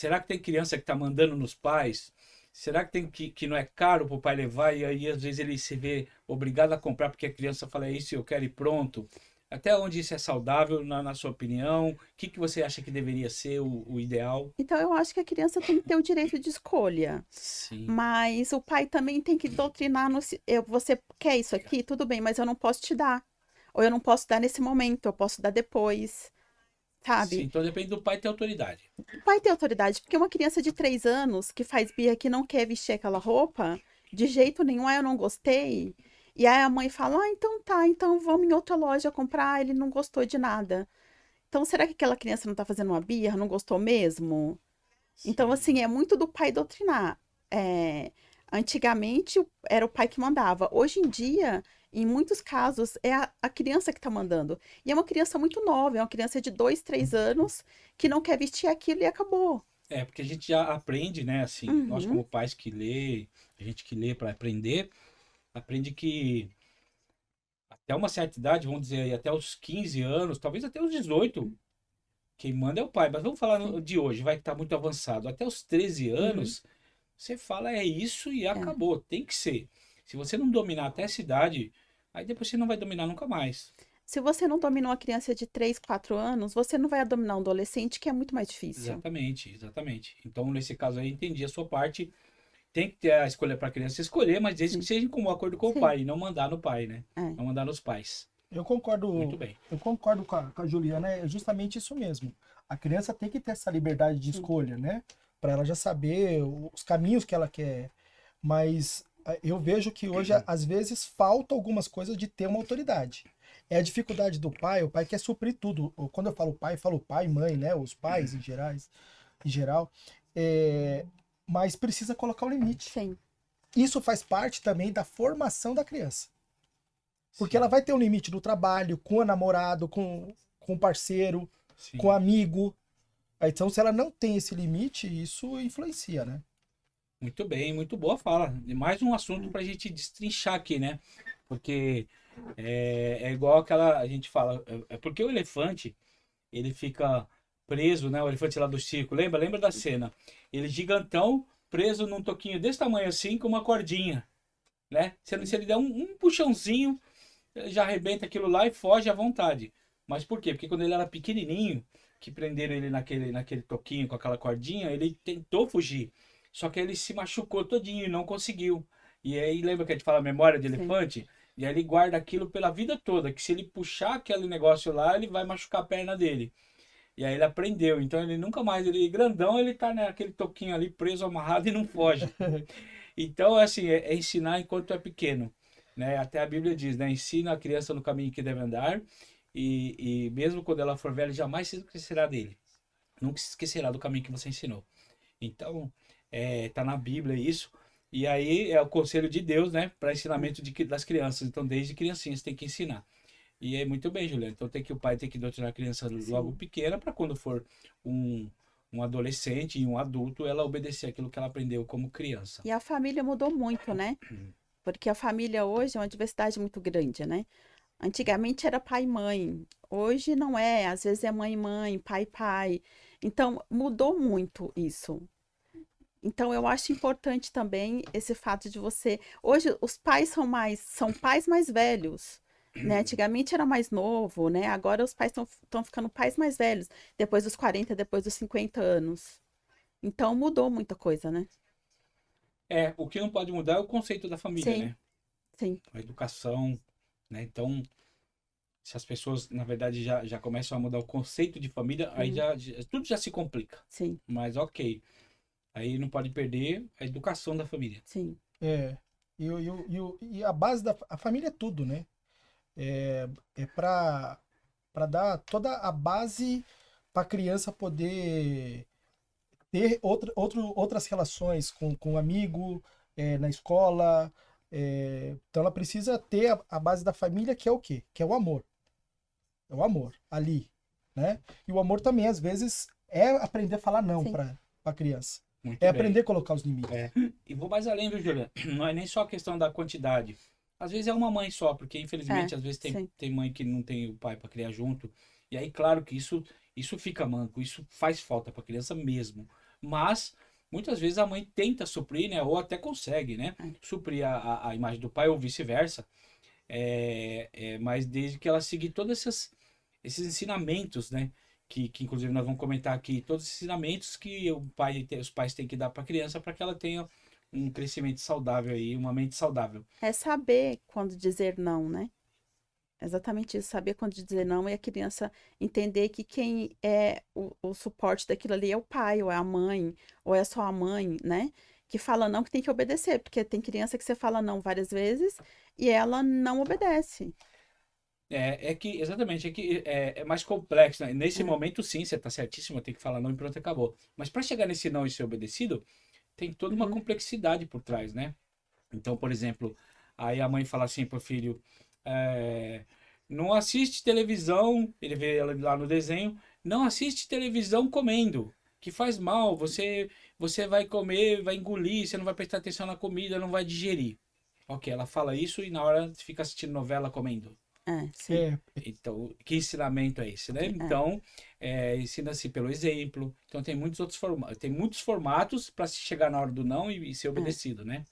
Será que tem criança que está mandando nos pais? Será que tem que não é caro para o pai levar e aí às vezes ele se vê obrigado a comprar porque a criança fala "É isso, eu quero e pronto"? Até onde isso é saudável, na sua opinião? O que você acha que deveria ser o ideal? Então, eu acho que a criança tem que ter o direito de escolha. Sim, Mas o pai também tem que doutrinar você quer isso aqui? Tudo bem, mas eu não posso te dar. Ou eu não posso dar nesse momento, eu posso dar depois, sim. sabe? Então depende do pai ter autoridade. O pai tem autoridade, porque uma criança de 3 anos que faz birra, que não quer vestir aquela roupa, de jeito nenhum, eu não gostei. E aí a mãe fala, então tá, então vamos em outra loja comprar, ele não gostou de nada. Então, será que aquela criança não tá fazendo uma birra, não gostou mesmo? Então, Sim. assim, é muito do pai doutrinar. Antigamente era o pai que mandava. Hoje em dia, em muitos casos, é a criança que está mandando. E é uma criança muito nova, é uma criança de 2, 3 anos que não quer vestir aquilo e acabou. É, porque a gente já aprende, né, assim, nós Uhum, como pais que lê, a gente que lê para aprender, aprende que até uma certa idade, vamos dizer aí, até os 15 anos, talvez até os 18, quem manda é o pai. Mas vamos falar sim. de hoje, vai que tá muito avançado. Até os 13 Uhum, anos, você fala é isso e é. acabou, tem que ser. Se você não dominar até essa idade, aí depois você não vai dominar nunca mais. Se você não dominou uma criança de 3, 4 anos, você não vai dominar um adolescente, que é muito mais difícil. Exatamente, exatamente. Então, nesse caso aí, entendi a sua parte. Tem que ter a escolha para a criança escolher, mas desde que Sim, seja com um acordo com o sim, pai, e não mandar no pai, né? é. Não mandar nos pais. Eu Muito concordo, bem. eu concordo com a Juliana, é justamente isso mesmo. A criança tem que ter essa liberdade de Sim, escolha, né? Para ela já saber os caminhos que ela quer. Mas eu vejo que hoje, às vezes, falta algumas coisas de ter uma autoridade. É a dificuldade do pai, o pai quer suprir tudo. Quando eu falo pai, mãe, né? Os pais em geral. É, mas precisa colocar o limite. sim, Isso faz parte também da formação da criança. Porque ela Sim, vai ter um limite no trabalho, com o namorado, com o parceiro, com o sim. amigo. Então, se ela não tem esse limite, isso influencia, né? Muito bem, muito boa fala. E mais um assunto é. para a gente destrinchar aqui, né? Porque é igual aquela, a gente fala, é porque o elefante, ele fica preso, né? O elefante lá do circo, lembra? Lembra da cena? Ele gigantão, preso num toquinho desse tamanho assim, com uma cordinha, né? Se ele der um puxãozinho, ele já arrebenta aquilo lá e foge à vontade. Mas por quê? Porque quando ele era pequenininho, que prenderam ele naquele toquinho com aquela cordinha, ele tentou fugir. Só que ele se machucou todinho e não conseguiu. E aí, lembra que a gente fala memória de Sim. elefante? E aí ele guarda aquilo pela vida toda, que se ele puxar aquele negócio lá, ele vai machucar a perna dele. E aí ele aprendeu. Então ele nunca mais, ele grandão, ele tá naquele toquinho ali preso, amarrado e não foge. Então, assim, é ensinar enquanto é pequeno, né? Até a Bíblia diz, né? Ensina a criança no caminho que deve andar e mesmo quando ela for velha, jamais se esquecerá dele. Nunca se esquecerá do caminho que você ensinou. Então, tá na Bíblia isso. E aí é o conselho de Deus, né? Para É. ensinamento das crianças. Então, desde criancinhas tem que ensinar. E é muito bem, Juliana. Então, o pai tem que doutrinar a criança logo Sim. pequena para quando for um, um adolescente e um adulto, ela obedecer aquilo que ela aprendeu como criança. E a família mudou muito, né? Porque a família hoje é uma diversidade muito grande, né? Antigamente era pai e mãe, hoje não é, às vezes é mãe e mãe, pai e pai. Então mudou muito isso. Então eu acho importante também esse fato de você. Hoje os pais são pais mais velhos, né? Antigamente era mais novo, né? Agora os pais estão ficando pais mais velhos, depois dos 40, depois dos 50 anos. Então mudou muita coisa, né? O que não pode mudar é o conceito da família, Sim, né? sim, A educação, né? Então, se as pessoas, na verdade, já começam a mudar o conceito de família, aí uhum, tudo já se complica. sim, Mas ok, aí não pode perder a educação da família. sim, É. E a base a família é tudo, né? É para dar toda a base para a criança poder ter outras relações com um amigo, na escola. Então ela precisa ter a base da família, que é o quê? Que é o amor. É o amor ali, né? E o amor também, às vezes, é aprender a falar não sim, para a criança. É Muito aprender bem. a colocar os limites. E vou mais além, viu, Juliana? Não é nem só a questão da quantidade. Às vezes é uma mãe só, porque é, infelizmente às vezes tem, sim, tem mãe que não tem o pai para criar junto. E aí, claro que isso fica manco, isso faz falta para a criança mesmo. mas muitas vezes a mãe tenta suprir, né? Ou até consegue, né? Suprir a imagem do pai ou vice-versa. Mas desde que ela seguir todos esses ensinamentos, né? Que inclusive nós vamos comentar aqui, todos os ensinamentos que os pais têm que dar para a criança para que ela tenha um crescimento saudável aí, uma mente saudável. É saber quando dizer não, né? Exatamente isso, saber quando dizer não e a criança entender que quem é o suporte daquilo ali é o pai, ou é a mãe, ou é só a mãe, né? Que fala não, que tem que obedecer, porque tem criança que você fala não várias vezes e ela não obedece. Exatamente, é mais complexo, né? Nesse É. momento, sim, você tá certíssimo, tem que falar não e pronto, acabou. Mas para chegar nesse não e ser obedecido, tem toda uma Uhum. complexidade por trás, né? Então, por exemplo, aí a mãe fala assim pro filho, não assiste televisão, ele vê ela lá no desenho, não assiste televisão comendo, que faz mal, você vai comer, vai engolir, você não vai prestar atenção na comida, não vai digerir. Ok, ela fala isso e na hora fica assistindo novela comendo. Sim. É, Então, que ensinamento é esse, né? Então, ensina-se pelo exemplo. Então, tem muitos formatos para se chegar na hora do não e ser obedecido, né?